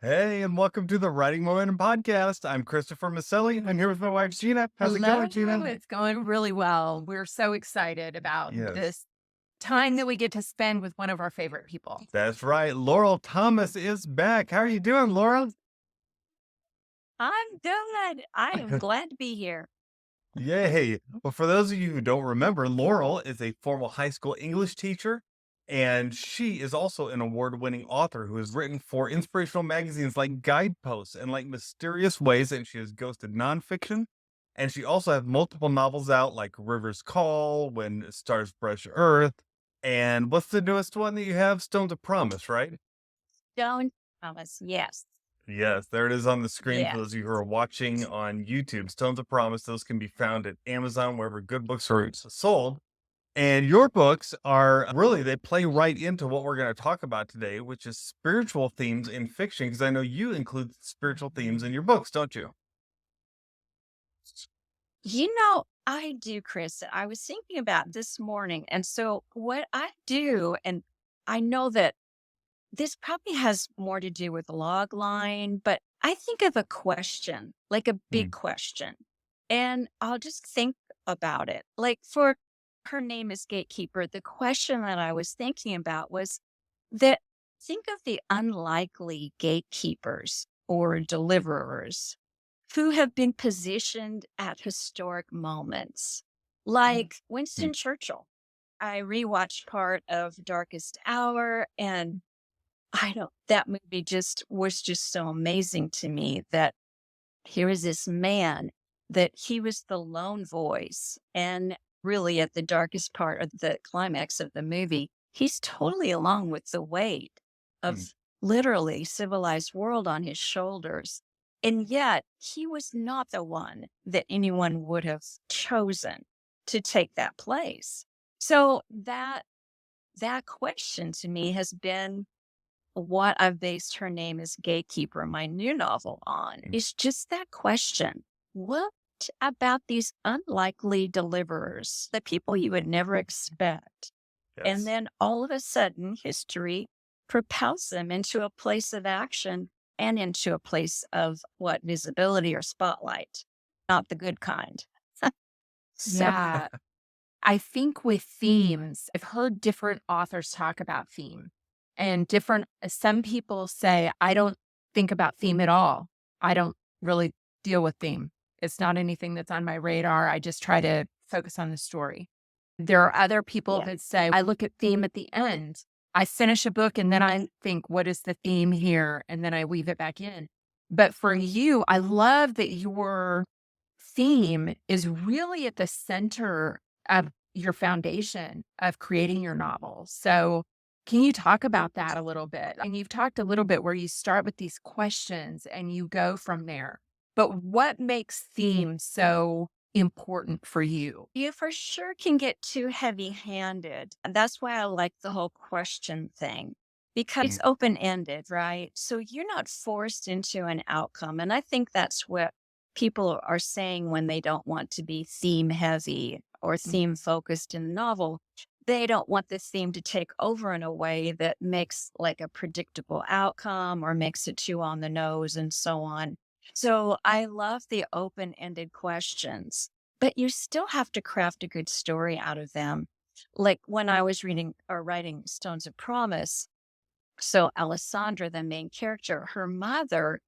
Hey, and welcome to the Writing Momentum Podcast. I'm Christopher Maselli. I'm here with my wife, Gina. How's it Hello, going, Gina? it's going really well. We're so excited about Yes, this time that we get to spend with one of our favorite people. that's right. Laurel Thomas is back. How are you doing, Laurel? I'm good. I am glad to be here. Yay. Well, for those of you who don't remember, Laurel is a former high school English teacher, and she is also an award winning author who has written for inspirational magazines like Guideposts and like Mysterious Ways, and she has ghosted nonfiction. And she also has multiple novels out like River's Call, When Stars Brush Earth. And what's the newest one that you have? Stones of Promise, right? Don't Thomas. Yes. Yes, there it is on the screen for Yes. those of you who are watching on YouTube. Stones of Promise. Those can be found at Amazon, wherever good books are sold. And your books are really, they play right into what we're going to talk about today, which is spiritual themes in fiction, because I know you include spiritual themes in your books, don't you? I do, Chris. I was thinking about this morning. And so, what I do, and I know that this probably has more to do with log line, but I think of a question, like a big Mm, question, and I'll just think about it. Like for her name is Gatekeeper, the question that I was thinking about was that think of the unlikely gatekeepers or deliverers who have been positioned at historic moments, like mm, Winston Churchill. I rewatched part of Darkest Hour, and I don't that movie just was just so amazing to me that here is this man that he was the lone voice. And really at the darkest part of the climax of the movie, he's totally along with the weight mm, of literally civilized world on his shoulders. And yet he was not the one that anyone would have chosen to take that place. So that question to me has been what I've based Her Name is Gatekeeper, my new novel, on mm. is just that question. What about these unlikely deliverers, the people you would never expect? And Yes. then all of a sudden, history propels them into a place of action and into a place of what visibility or spotlight, not the good kind. So, Yeah, I think with themes, I've heard different authors talk about theme and some people say, I don't think about theme at all. I don't really deal with theme. It's not anything that's on my radar. I just try to focus on the story. There are other people yeah. that say, I look at theme at the end. I finish a book and then I think, what is the theme here? And then I weave it back in. But for you, I love that your theme is really at the center of your foundation of creating your novel. So, can you talk about that a little bit? And you've talked a little bit where you start with these questions and you go from there. But what makes theme so important for you? You for sure can get too heavy handed. And that's why I like the whole question thing because Mm, it's open ended, right? So you're not forced into an outcome. And I think that's what people are saying when they don't want to be theme heavy or theme focused in the novel. They don't want the theme to take over in a way that makes like a predictable outcome or makes it too on the nose and so on. So I love the open ended questions, but you still have to craft a good story out of them. Like when I was reading or writing Stones of Promise, so Alessandra, the main character, her mother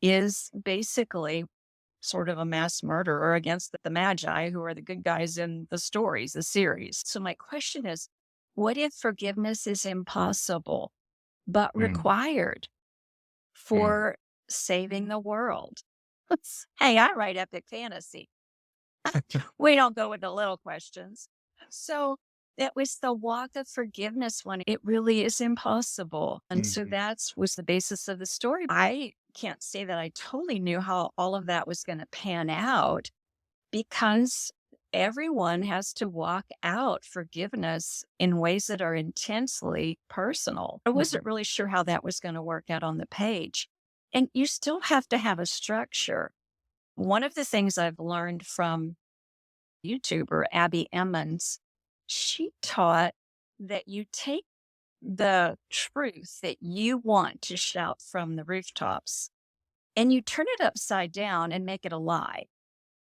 is basically sort of a mass murderer against the Magi, who are the good guys in the stories, the series. So my question is, what if forgiveness is impossible, but mm, required mm. for saving the world? Hey, I write epic fantasy. We don't go into little questions. So it was the walk of forgiveness one. It really is impossible. And so Mhm. that's was the basis of the story. I can't say that I totally knew how all of that was going to pan out because everyone has to walk out forgiveness in ways that are intensely personal. I wasn't really sure how that was going to work out on the page. And you still have to have a structure. One of the things I've learned from YouTuber Abby Emmons, she taught that you take the truth that you want to shout from the rooftops, and you turn it upside down and make it a lie.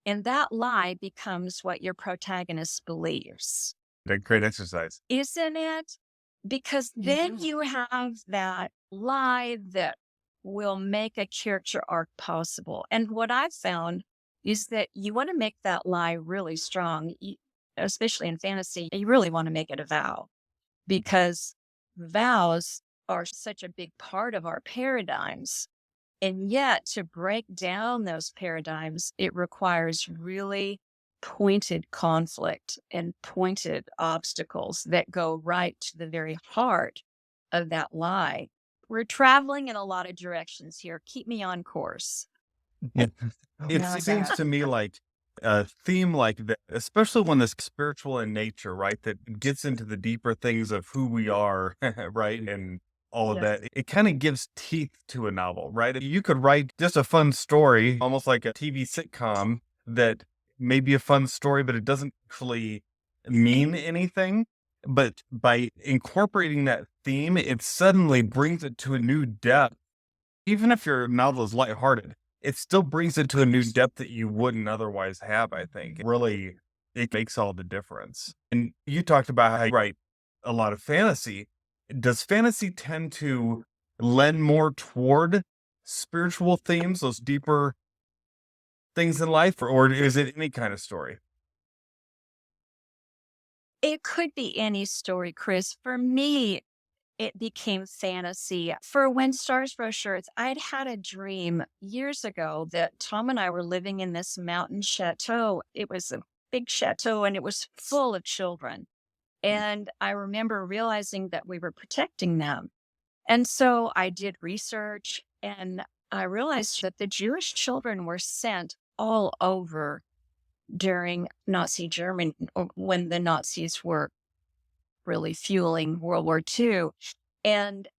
And that lie becomes what your protagonist believes. A great exercise. Isn't it? Because then Mhm. you have that lie that will make a character arc possible. And what I've found is that you want to make that lie really strong, especially in fantasy. You really want to make it a vow because vows are such a big part of our paradigms. And yet, to break down those paradigms, it requires really pointed conflict and pointed obstacles that go right to the very heart of that lie. We're traveling in a lot of directions here. Keep me on course. Yeah. It I like seems that. to me like a theme like that, especially when it's spiritual in nature, right? That gets into the deeper things of who we are, right? And all of Yes. that. It kind of gives teeth to a novel, right? You could write just a fun story, almost like a TV sitcom that may be a fun story, but it doesn't actually mean anything. But by incorporating that theme, it suddenly brings it to a new depth. Even if your novel is lighthearted, it still brings it to a new depth that you wouldn't otherwise have, I think. Really, it makes all the difference. And you talked about how you write a lot of fantasy. Does fantasy tend to lend more toward spiritual themes, those deeper things in life, or is it any kind of story? It could be any story, Chris. For me, it became fantasy. For When Stars Grow Shirts, I'd had a dream years ago that Tom and I were living in this mountain chateau. It was a big chateau and it was full of children. And I remember realizing that we were protecting them. And so I did research and I realized that the Jewish children were sent all over during Nazi Germany when the Nazis were really fueling World War II. And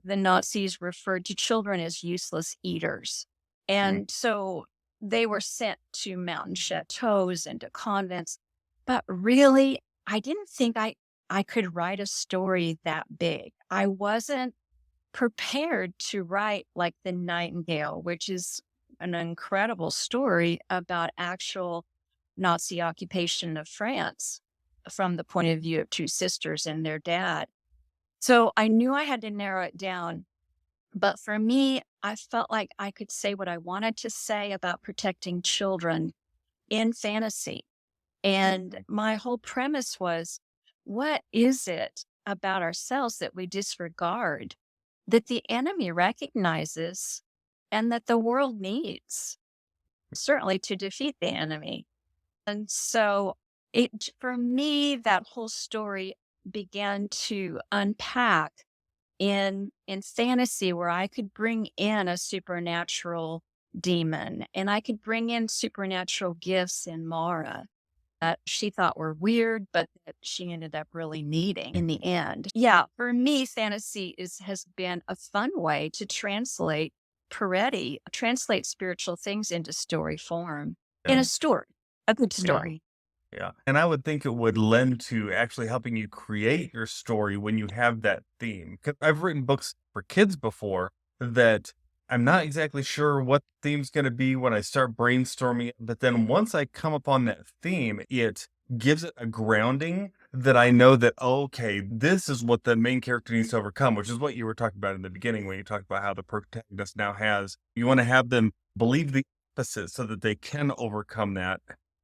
the Nazis referred to children as useless eaters. Mm. And so they were sent to mountain chateaus and to convents. But really, I didn't think I could write a story that big. I wasn't prepared to write like The Nightingale, which is an incredible story about actual Nazi occupation of France from the point of view of two sisters and their dad. So I knew I had to narrow it down. But for me, I felt like I could say what I wanted to say about protecting children in fantasy. And my whole premise was what is it about ourselves that we disregard that the enemy recognizes and that the world needs, certainly to defeat the enemy? And so for me, that whole story began to unpack in fantasy where I could bring in a supernatural demon and I could bring in supernatural gifts in Mara that she thought were weird, but that she ended up really needing in the end. Yeah, for me, fantasy has been a fun way to translate Peretti, translate spiritual things into story form in Yeah. a story, a good Yeah. story. Yeah. And I would think it would lend to actually helping you create your story when you have that theme. 'Cause I've written books for kids before that I'm not exactly sure what the theme's going to be when I start brainstorming it. But then once I come upon that theme, it gives it a grounding that I know that, oh, okay, this is what the main character needs to overcome, which is what you were talking about in the beginning when you talked about how the protagonist now has, you want to have them believe the opposite so that they can overcome that.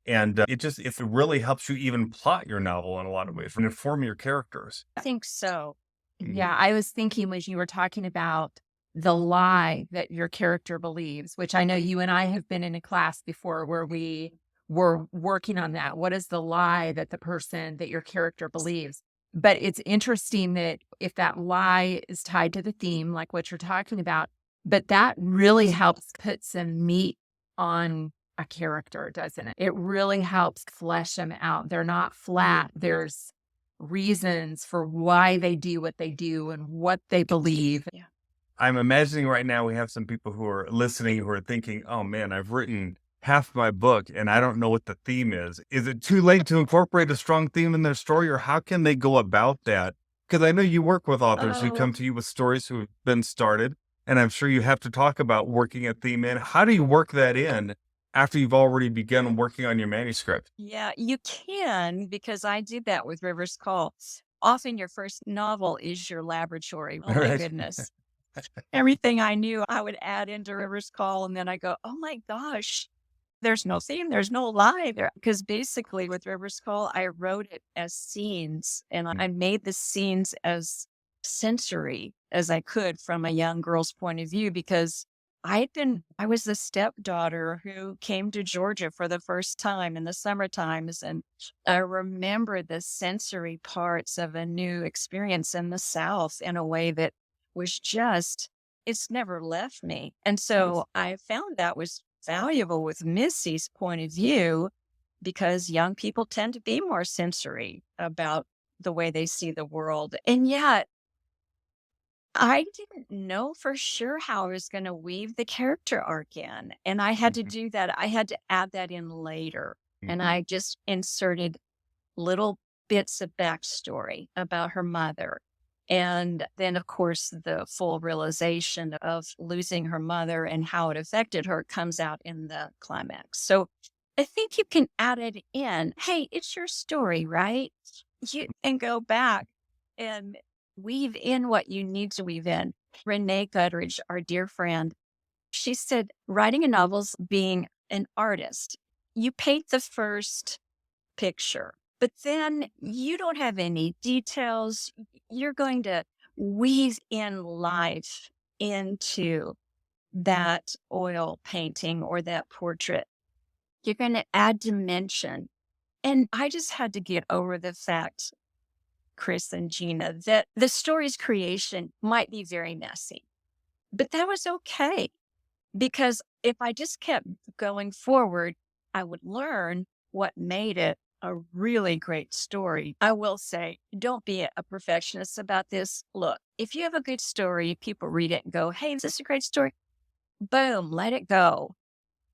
And it really helps you even plot your novel in a lot of ways and inform your characters. I think so. Mhm. Yeah, I was thinking when you were talking about the lie that your character believes, which I know you and I have been in a class before where we were working on that. What is the lie that that your character believes? But it's interesting that if that lie is tied to the theme, like what you're talking about, but that really helps put some meat on a character, doesn't it? It really helps flesh them out. They're not flat. There's reasons for why they do what they do and what they believe. Yeah. I'm imagining right now we have some people who are listening who are thinking, oh man, I've written half my book and I don't know what the theme is. Is it too late to incorporate a strong theme in their story, or how can they go about that Because I know you work with authors who Oh, come to you with stories who have been started, and I'm sure you have to talk about working a theme in. How do you work that in after you've already begun working on your manuscript? yeah, you can because I did that with Rivers Call. Often your first novel is your laboratory. Oh All my right. goodness. Everything I knew, I would add into Rivers Call, and then I go, "Oh my gosh, there's no theme, there's no lie there." Because basically with Rivers Call, I wrote it as scenes, and I made the scenes as sensory as I could from a young girl's point of view because I was the stepdaughter who came to Georgia for the first time in the summer times, and I remember the sensory parts of a new experience in the South in a way that was just it's never left me. And Nice. so I found that was valuable with Missy's point of view because young people tend to be more sensory about the way they see the world. And yet, I didn't know for sure how I was going to weave the character arc in. And I had to Mhm, do that. I had to add that in later. And mhm. I just inserted little bits of backstory about her mother. And then, of course, the full realization of losing her mother and how it affected her comes out in the climax. So I think you can add it in. Hey, it's your story, right? You and go back and weave in what you need to weave in. Renee Gutteridge, our dear friend, she said, writing a novel's being an artist. You paint the first picture. But then you don't have any details. You're going to weave in life into that oil painting or that portrait. You're going to add dimension. And I just had to get over the fact, Chris and Gina, that the story's creation might be very messy, but that was okay because if I just kept going forward, I would learn what made it a really great story. I will say, don't be a perfectionist about this. Look, if you have a good story, people read it and go, "Hey, is this a great story?" Boom, let it go.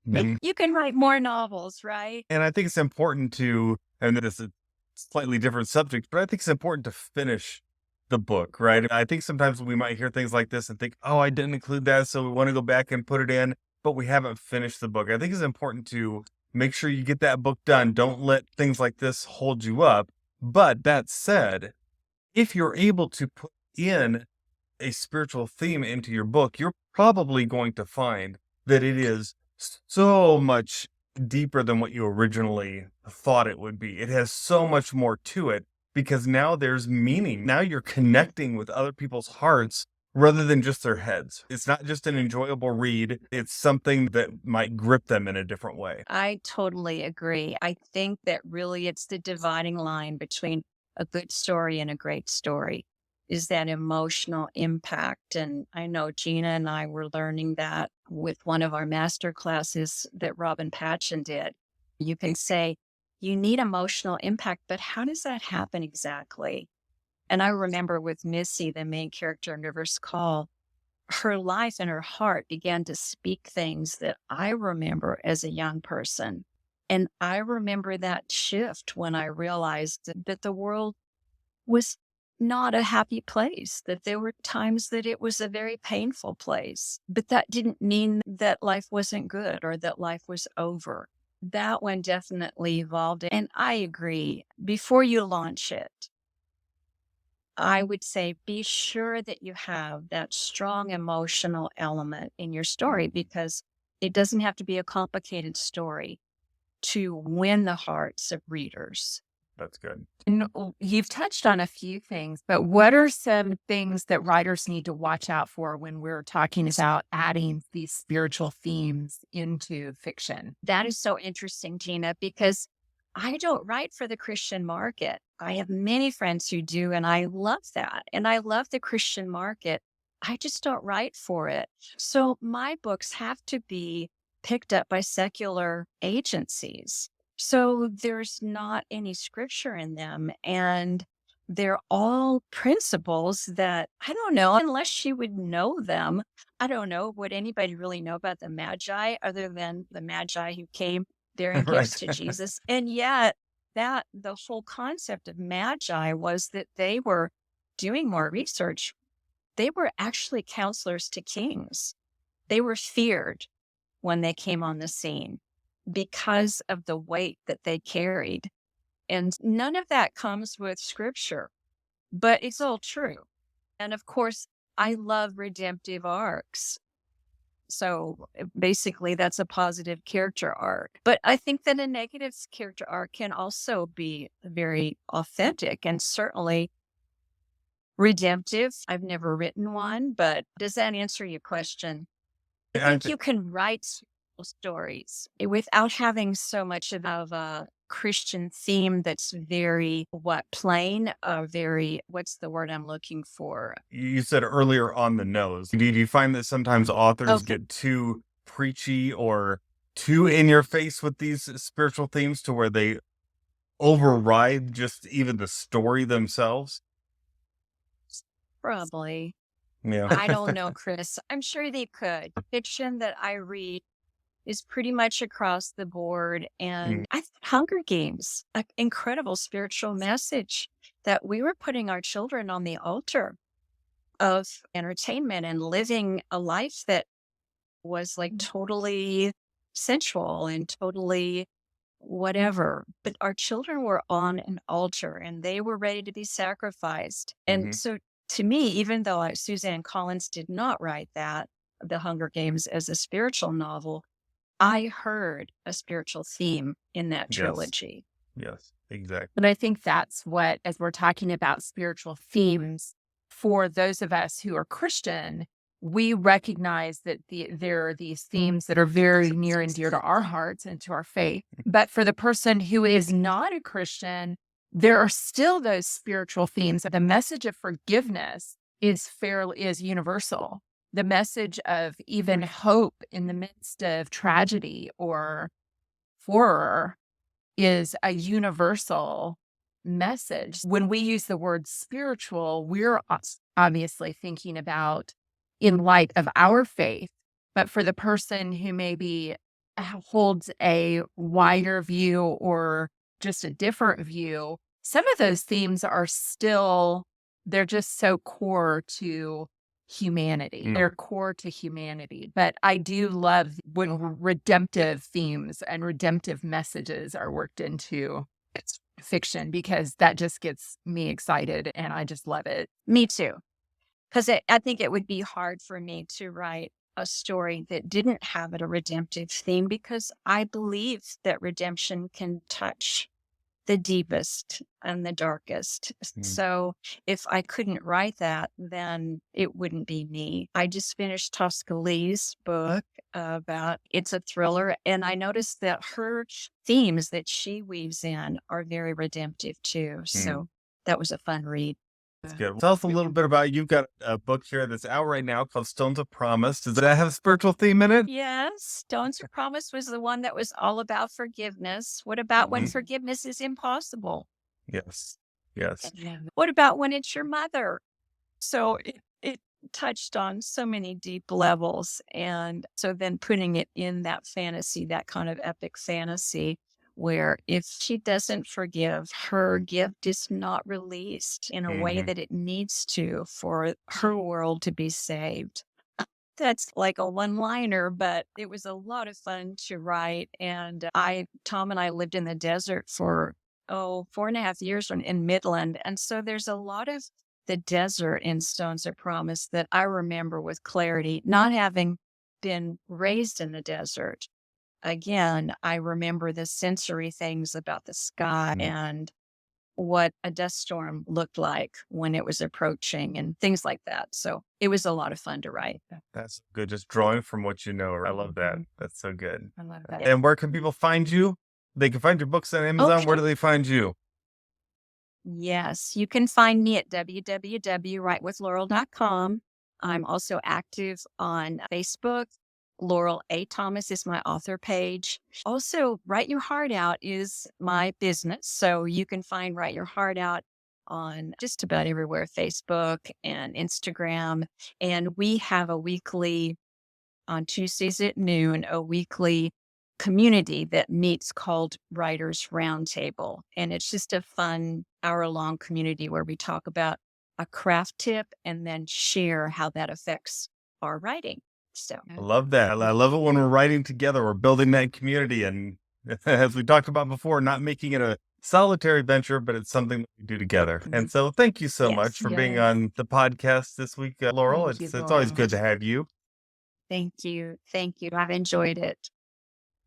Mhm. You can write more novels, right? And I think it's important to, and this is a slightly different subject, but I think it's important to finish the book, right? I think sometimes we might hear things like this and think, oh, I didn't include that, so we want to go back and put it in, but we haven't finished the book. I think it's important to make sure you get that book done. Don't let things like this hold you up. But that said, if you're able to put in a spiritual theme into your book, you're probably going to find that it is so much deeper than what you originally thought it would be. It has so much more to it because now there's meaning. Now you're connecting with other people's hearts rather than just their heads. It's not just an enjoyable read, it's something that might grip them in a different way. I totally agree. I think that really it's the dividing line between a good story and a great story is that emotional impact. And I know Gina and I were learning that with one of our master classes that Robin Patchen did. You can say, you need emotional impact, but how does that happen exactly? And I remember with Missy, the main character in River's Call, her life and her heart began to speak things that I remember as a young person. And I remember that shift when I realized that the world was not a happy place, that there were times that it was a very painful place. But that didn't mean that life wasn't good or that life was over. That one definitely evolved. And I agree. Before you launch it, I would say be sure that you have that strong emotional element in your story because it doesn't have to be a complicated story to win the hearts of readers. That's good. And you've touched on a few things, but what are some things that writers need to watch out for when we're talking about adding these spiritual themes into fiction? That is so interesting, Gina, because I don't write for the Christian market. I have many friends who do, and I love that. And I love the Christian market. I just don't write for it. So my books have to be picked up by secular agencies. So there's not any scripture in them. And they're all principles that I don't know, unless she would know them. I don't know. Would anybody really know about the Magi other than the Magi who came bearing gifts Right. to Jesus? And yet, that the whole concept of Magi was that they were doing more research, they were actually counselors to kings. They were feared when they came on the scene because of the weight that they carried. And none of that comes with scripture, but it's all true. And of course, I love redemptive arcs. So basically, that's a positive character arc. But I think that a negative character arc can also be very authentic and certainly redemptive. I've never written one, but does that answer your question? I I think th- you can write stories without having so much of a Christian theme that's very plain, very what's the word I'm looking for? you said earlier on the nose. Do you find that sometimes authors Okay. get too preachy or too in your face with these spiritual themes to where they override just even the story themselves? Probably. Yeah. I don't know, Chris. I'm sure they could. Fiction that I read is pretty much across the board. Mm, And I thought Hunger Games, an incredible spiritual message that we were putting our children on the altar of entertainment and living a life that was like totally sensual and totally whatever. But our children were on an altar and they were ready to be sacrificed. And mhm. so to me, even though Suzanne Collins did not write that, The Hunger Games, as a spiritual novel, I heard a spiritual theme in that Yes. trilogy. Yes. Exactly. But I think that's what, as we're talking about spiritual themes, for those of us who are Christian, we recognize that there are these themes that are very near and dear to our hearts and to our faith. But for the person who is not a Christian, there are still those spiritual themes. The message of forgiveness is universal. The message of even hope in the midst of tragedy or horror is a universal message. When we use the word spiritual, we're obviously thinking about in light of our faith. But for the person who maybe holds a wider view or just a different view, some of those themes are still, they're just so core to humanity. Mm. They're core to humanity. But I do love when redemptive themes and redemptive messages are worked into fiction because that just gets me excited and I just love it. Me too. Because I think it would be hard for me to write a story that didn't have a redemptive theme because I believe that redemption can touch the deepest and the darkest. Mm. So if I couldn't write that, then it wouldn't be me. I just finished Toscali's book about it's a thriller, and I noticed that her themes that she weaves in are very redemptive too. Mm. So that was a fun read. That's good. Tell us a little bit about you've got a book here that's out right now called Stones of Promise. Does that have a spiritual theme in it? Yes, Stones of Promise was the one that was all about forgiveness. What about when Mhm. forgiveness is impossible? Yes. Yes. Yeah. What about when it's your mother? So it touched on so many deep levels. And so then putting it in that fantasy, that kind of epic fantasy, where if she doesn't forgive, her gift is not released in a way Mhm. that it needs to for her world to be saved. That's like a one liner, but it was a lot of fun to write. And Tom and I lived in the desert for, 4.5 years in Midland. And so there's a lot of the desert in Stones of Promise that I remember with clarity, not having been raised in the desert. Again, I remember the sensory things about the sky Mm. and what a dust storm looked like when it was approaching and things like that. So it was a lot of fun to write. That's good. Just drawing from what you know. I love that. Mhm. That's so good. I love that. And where can people find you? They can find your books on Amazon. Where Okay. do they find you? Yes, you can find me at www.writewithlaurel.com. I'm also active on Facebook. Laurel A. Thomas is my author page. Also, Write Your Heart Out is my business. So you can find Write Your Heart Out on just about everywhere, Facebook and Instagram. And we have a weekly, on Tuesdays at noon, a weekly community that meets called Writers Roundtable. And it's just a fun hour long community where we talk about a craft tip and then share how that affects our writing. So, I love that. I love it when we're writing together, we're building that community. And as we talked about before, not making it a solitary venture, but it's something that we do together. And so thank you so much yes, for being Yes. on the podcast this week, Laurel. Thank you, It's always Laurel. good to have you. thank you. Thank you. I've enjoyed it.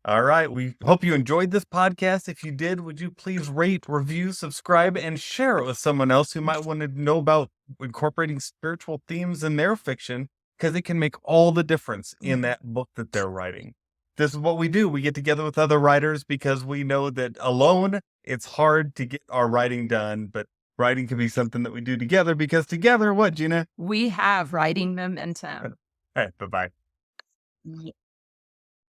All right. We hope you enjoyed this podcast. If you did, would you please rate, review, subscribe, and share it with someone else who might want to know about incorporating spiritual themes in their fiction, because it can make all the difference in that book that they're writing. This is what we do. We get together with other writers because we know that alone it's hard to get our writing done, but writing can be something that we do together, because together, what, Gina? We have writing momentum. All right. Bye-bye. Ye-